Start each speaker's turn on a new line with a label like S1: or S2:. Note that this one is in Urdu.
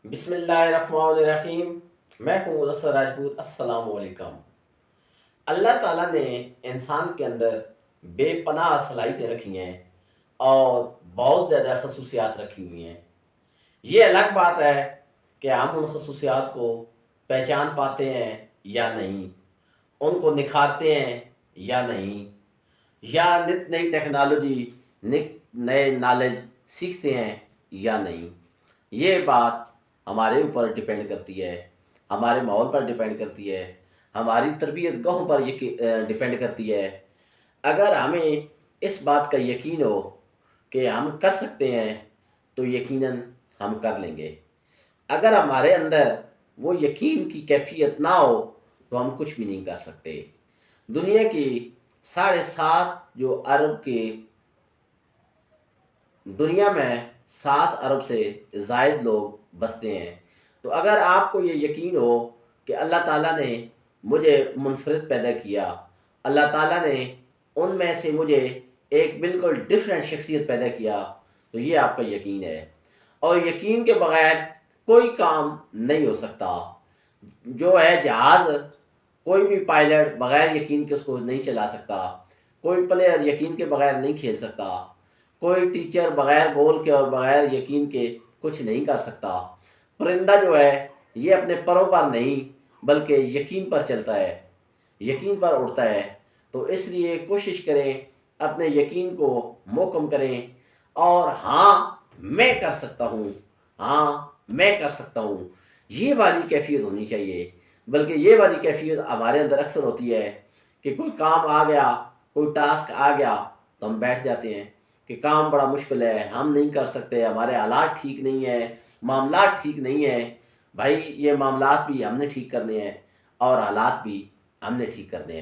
S1: بسم اللہ الرحمن الرحیم۔ میں ہوں مدثر راجپوت۔ السلام علیکم۔ اللہ تعالیٰ نے انسان کے اندر بے پناہ صلاحیتیں رکھی ہیں اور بہت زیادہ خصوصیات رکھی ہوئی ہیں۔ یہ الگ بات ہے کہ ہم ان خصوصیات کو پہچان پاتے ہیں یا نہیں، ان کو نکھارتے ہیں یا نہیں، یا نت نئی ٹیکنالوجی، نئے نالج سیکھتے ہیں یا نہیں۔ یہ بات ہمارے اوپر ڈیپینڈ کرتی ہے، ہمارے ماحول پر ڈیپینڈ کرتی ہے، ہماری تربیت گاہوں پر ڈیپینڈ کرتی ہے۔ اگر ہمیں اس بات کا یقین ہو کہ ہم کر سکتے ہیں تو یقیناً ہم کر لیں گے۔ اگر ہمارے اندر وہ یقین کی کیفیت نہ ہو تو ہم کچھ بھی نہیں کر سکتے۔ دنیا کی 7.5 جو ارب کے دنیا میں 7 ارب سے زائد لوگ بستے ہیں، تو اگر آپ کو یہ یقین ہو کہ اللہ تعالیٰ نے مجھے منفرد پیدا کیا، اللہ تعالیٰ نے ان میں سے مجھے ایک بالکل ڈیفرنٹ شخصیت پیدا کیا، تو یہ آپ کا یقین ہے۔ اور یقین کے بغیر کوئی کام نہیں ہو سکتا۔ جو ہے جہاز، کوئی بھی پائلٹ بغیر یقین کے اس کو نہیں چلا سکتا، کوئی پلیئر یقین کے بغیر نہیں کھیل سکتا، کوئی ٹیچر بغیر گول کے اور بغیر یقین کے کچھ نہیں کر سکتا۔ پرندہ جو ہے یہ اپنے پروں پر نہیں بلکہ یقین پر چلتا ہے، یقین پر اڑتا ہے۔ تو اس لیے کوشش کریں، اپنے یقین کو محکم کریں، اور ہاں میں کر سکتا ہوں، ہاں میں کر سکتا ہوں، یہ والی کیفیت ہونی چاہیے۔ بلکہ یہ والی کیفیت ہمارے اندر اکثر ہوتی ہے کہ کوئی کام آ گیا، کوئی ٹاسک آ گیا تو ہم بیٹھ جاتے ہیں کہ کام بڑا مشکل ہے، ہم نہیں کر سکتے، ہمارے حالات ٹھیک نہیں ہیں، معاملات ٹھیک نہیں ہیں۔ بھائی یہ معاملات بھی ہم نے ٹھیک کرنے ہیں اور حالات بھی ہم نے ٹھیک کرنے ہیں۔